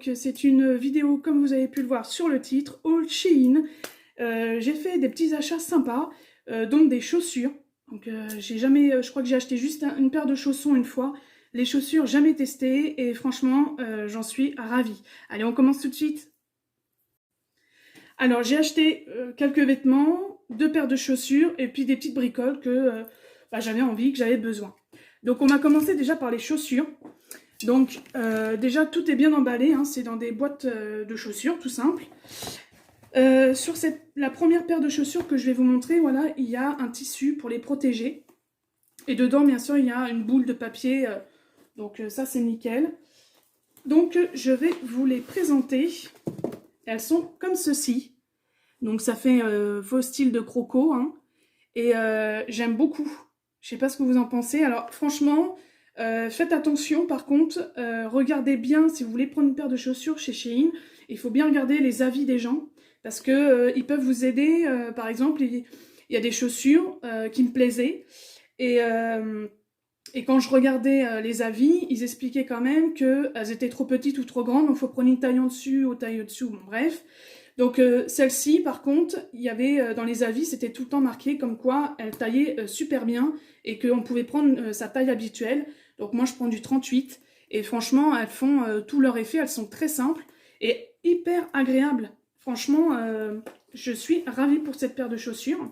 donc c'est une vidéo, comme vous avez pu le voir sur le titre, Haul Shein. J'ai fait des petits achats sympas, donc des chaussures. Donc j'ai jamais, je crois que j'ai acheté juste une paire de chaussons une fois. Les chaussures, jamais testées, et franchement, j'en suis ravie. Allez, on commence tout de suite. Alors, j'ai acheté quelques vêtements, 2 paires de chaussures, et puis des petites bricoles que j'avais envie, que j'avais besoin. Donc, on va commencer déjà par les chaussures. Donc, déjà, tout est bien emballé, hein, c'est dans des boîtes de chaussures, tout simple. Sur la première paire de chaussures que je vais vous montrer, voilà, il y a un tissu pour les protéger. Et dedans, bien sûr, il y a une boule de papier, donc ça, c'est nickel. Donc, je vais vous les présenter. Elles sont comme ceci. Donc, ça fait faux style de croco, hein. Et j'aime beaucoup. Je sais pas ce que vous en pensez. Alors, franchement, faites attention, par contre, regardez bien, si vous voulez prendre une paire de chaussures chez Shein, il faut bien regarder les avis des gens, parce que ils peuvent vous aider. Par exemple, il y a des chaussures qui me plaisaient, et quand je regardais les avis, ils expliquaient quand même qu'elles étaient trop petites ou trop grandes, donc il faut prendre une taille en dessus ou taille au-dessous, bon bref. Donc celle-ci, par contre, il y avait dans les avis, c'était tout le temps marqué comme quoi elle taillait super bien et qu'on pouvait prendre sa taille habituelle. Donc moi, je prends du 38 et franchement, elles font tout leur effet, elles sont très simples et hyper agréables. Franchement, je suis ravie pour cette paire de chaussures.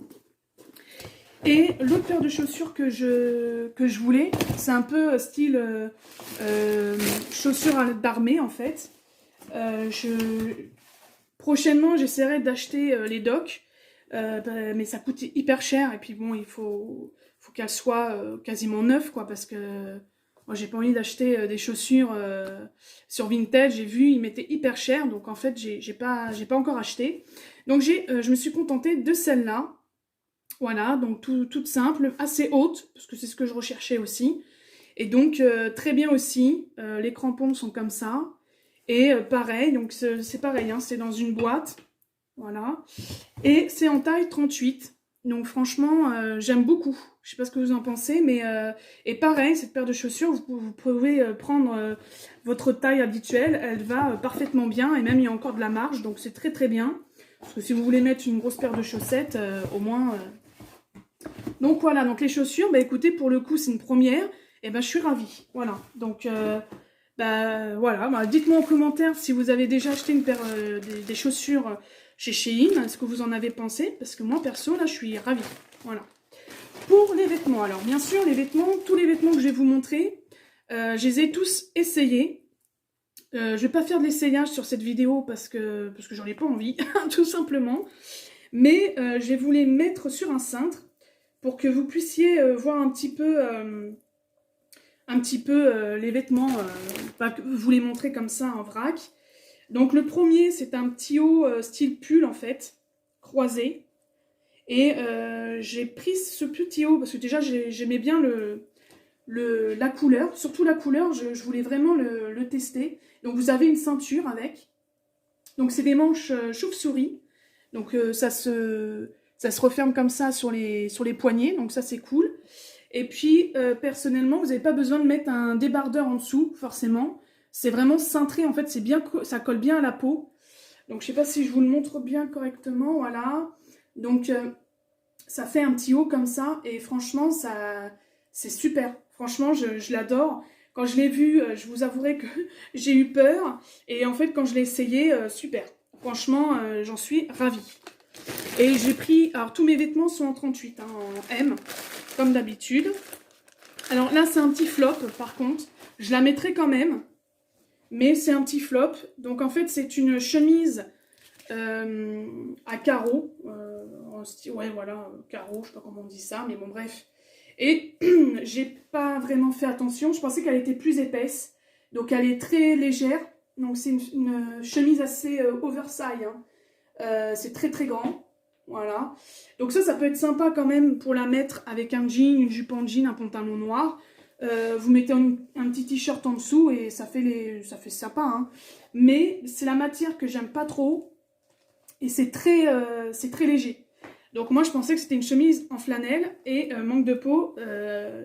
Et l'autre paire de chaussures que je voulais, c'est un peu style chaussures d'armée en fait. Prochainement, j'essaierai d'acheter les docks, mais ça coûte hyper cher. Et puis bon, il faut qu'elles soient quasiment neuves, quoi, parce que moi, j'ai pas envie d'acheter des chaussures sur Vinted. J'ai vu, ils mettaient hyper cher, donc en fait, j'ai pas encore acheté. Donc je me suis contentée de celle-là. Voilà, donc toute simple, assez haute, parce que c'est ce que je recherchais aussi. Et donc, très bien aussi, les crampons sont comme ça. Et pareil, donc c'est pareil, hein, c'est dans une boîte, voilà. Et c'est en taille 38, donc franchement, j'aime beaucoup. Je sais pas ce que vous en pensez, mais... et pareil, cette paire de chaussures, vous pouvez prendre votre taille habituelle, elle va parfaitement bien, et même il y a encore de la marge, donc c'est très très bien. Parce que si vous voulez mettre une grosse paire de chaussettes, au moins... Donc voilà, donc les chaussures, bah écoutez, pour le coup c'est une première, et ben je suis ravie, voilà. Donc voilà, bah, dites-moi en commentaire si vous avez déjà acheté une paire des chaussures chez Shein, ce que vous en avez pensé, parce que moi perso là je suis ravie, voilà. Pour les vêtements, alors bien sûr les vêtements, tous les vêtements que je vais vous montrer, je les ai tous essayés. Je vais pas faire de l'essayage sur cette vidéo parce que j'en ai pas envie, tout simplement. Mais je vais vous les mettre sur un cintre pour que vous puissiez voir un petit peu les vêtements, vous les montrer comme ça en vrac. Donc le premier, c'est un petit haut style pull en fait, croisé. Et j'ai pris ce petit haut parce que déjà j'aimais bien la couleur, surtout la couleur, je voulais vraiment le tester. Donc vous avez une ceinture avec. Donc c'est des manches chauve-souris. Donc ça se referme comme ça sur les poignets, donc ça c'est cool. Et puis personnellement, vous n'avez pas besoin de mettre un débardeur en dessous, forcément. C'est vraiment cintré, en fait, ça colle bien à la peau. Donc je sais pas si je vous le montre bien correctement, voilà. Donc ça fait un petit haut comme ça, et franchement, c'est super. Franchement, je l'adore. Quand je l'ai vu, je vous avouerai que j'ai eu peur. Et en fait, quand je l'ai essayé, super. Franchement, j'en suis ravie. Et j'ai pris... Alors, tous mes vêtements sont en 38, hein, en M, comme d'habitude. Alors là, c'est un petit flop, par contre. Je la mettrai quand même. Mais c'est un petit flop. Donc, en fait, c'est une chemise à carreaux. En style, ouais, voilà, carreaux, je sais pas comment on dit ça, mais bon, bref. Et j'ai pas vraiment fait attention. Je pensais qu'elle était plus épaisse. Donc, elle est très légère. Donc, c'est une chemise assez oversize, hein. C'est très très grand, voilà. Donc ça peut être sympa quand même pour la mettre avec un jean, une jupe en jean, un pantalon noir. Vous mettez un petit t-shirt en dessous et ça fait sympa, hein. Mais c'est la matière que j'aime pas trop et c'est très léger. Donc moi je pensais que c'était une chemise en flanelle et manque de peau,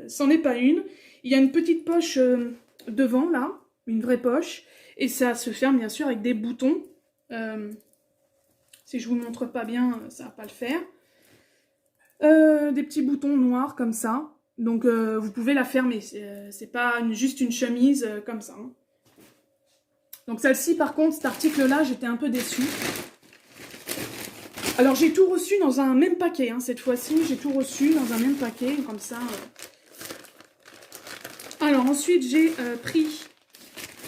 c'en est pas une. Il y a une petite poche devant là, une vraie poche. Et ça se ferme bien sûr avec des boutons. Si je vous montre pas bien, ça va pas le faire. Des petits boutons noirs comme ça. Donc vous pouvez la fermer. C'est pas juste une chemise comme ça. Hein. Donc celle-ci, par contre, cet article-là, j'étais un peu déçue. Alors j'ai tout reçu dans un même paquet. Hein. Cette fois-ci, j'ai tout reçu dans un même paquet, comme ça. Alors ensuite, j'ai pris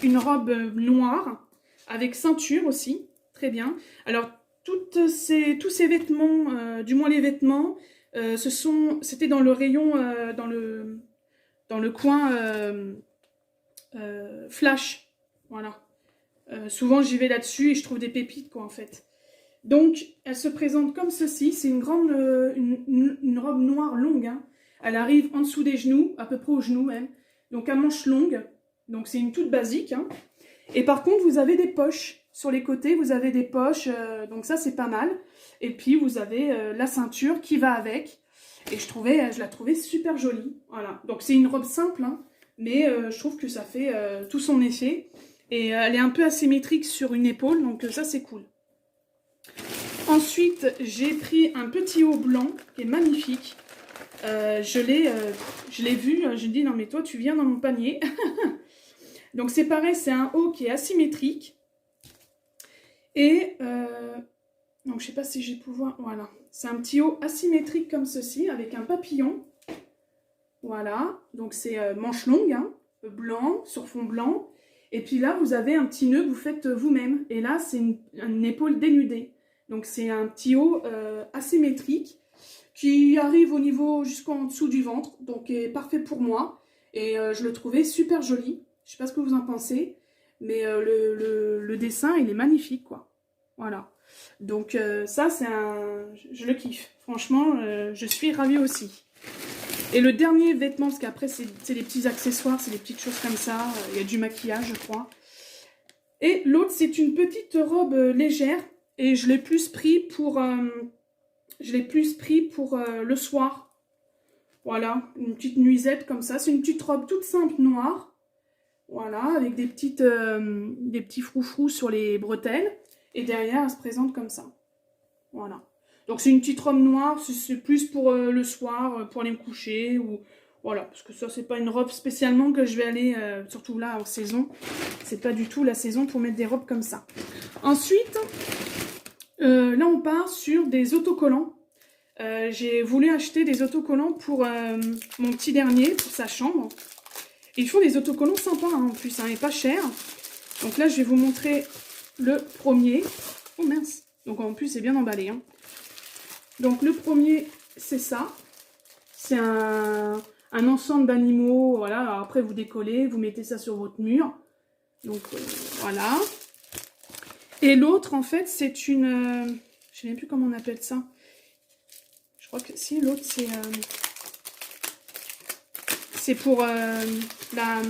une robe noire avec ceinture aussi. Très bien. Alors tous ces vêtements, du moins les vêtements, c'était dans le rayon, dans le coin flash. Voilà. Souvent j'y vais là-dessus et je trouve des pépites quoi en fait. Donc elle se présente comme ceci, c'est une grande une robe noire longue, hein. Elle arrive en dessous des genoux, à peu près aux genoux même, donc à manches longues, donc c'est une toute basique. Hein. Et par contre vous avez des poches, sur les côtés vous avez des poches, donc ça c'est pas mal. Et puis vous avez la ceinture qui va avec, et je la trouvais super jolie, voilà. Donc c'est une robe simple, hein, mais je trouve que ça fait tout son effet. Et elle est un peu asymétrique sur une épaule, donc ça c'est cool. Ensuite, j'ai pris un petit haut blanc qui est magnifique. Je l'ai vu, je me dis non mais toi tu viens dans mon panier. Donc c'est pareil, c'est un haut qui est asymétrique. Et donc je sais pas si j'ai pouvoir. Voilà, c'est un petit haut asymétrique comme ceci avec un papillon. Voilà, donc c'est manche longue, hein, blanc sur fond blanc. Et puis là, vous avez un petit nœud que vous faites vous-même. Et là, c'est une épaule dénudée. Donc, c'est un petit haut asymétrique qui arrive au niveau jusqu'en dessous du ventre. Donc, est parfait pour moi. Et je le trouvais super joli. Je ne sais pas ce que vous en pensez. Mais le dessin, il est magnifique, quoi. Voilà. Donc, ça, je le kiffe. Franchement, je suis ravie aussi. Et le dernier vêtement, parce qu'après c'est des petits accessoires, c'est des petites choses comme ça, il y a du maquillage je crois. Et l'autre c'est une petite robe légère, et je l'ai plus pris pour, le soir. Voilà, une petite nuisette comme ça, c'est une petite robe toute simple noire. Voilà, avec des petits froufrous sur les bretelles, et derrière elle se présente comme ça. Voilà. Donc c'est une petite robe noire, c'est plus pour le soir, pour aller me coucher, ou voilà, parce que ça c'est pas une robe spécialement que je vais aller, surtout là en saison, c'est pas du tout la saison pour mettre des robes comme ça. Ensuite, là on part sur des autocollants. J'ai voulu acheter des autocollants pour mon petit dernier, pour sa chambre. Ils font des autocollants sympas hein, en plus, hein, et pas cher. Donc là je vais vous montrer le premier. Oh mince, donc en plus c'est bien emballé hein. Donc le premier, c'est ça. C'est un ensemble d'animaux. Voilà. Alors, après, vous décollez, vous mettez ça sur votre mur. Donc voilà. Et l'autre, en fait, c'est une... je ne sais même plus comment on appelle ça. Je crois que si, l'autre, c'est... c'est pour la...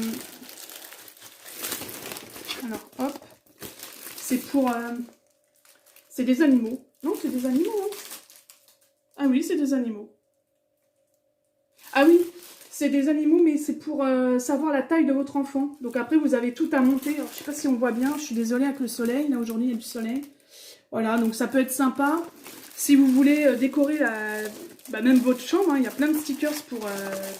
Alors, hop. C'est pour... c'est des animaux. Non, c'est des animaux, hein. Ah oui, c'est des animaux. Ah oui, c'est des animaux, mais c'est pour savoir la taille de votre enfant. Donc après, vous avez tout à monter. Alors, je ne sais pas si on voit bien. Je suis désolée avec le soleil. Là, aujourd'hui, il y a du soleil. Voilà, donc ça peut être sympa. Si vous voulez décorer même votre chambre, hein, il y a plein de stickers pour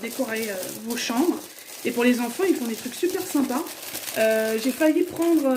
décorer vos chambres. Et pour les enfants, ils font des trucs super sympas. J'ai failli prendre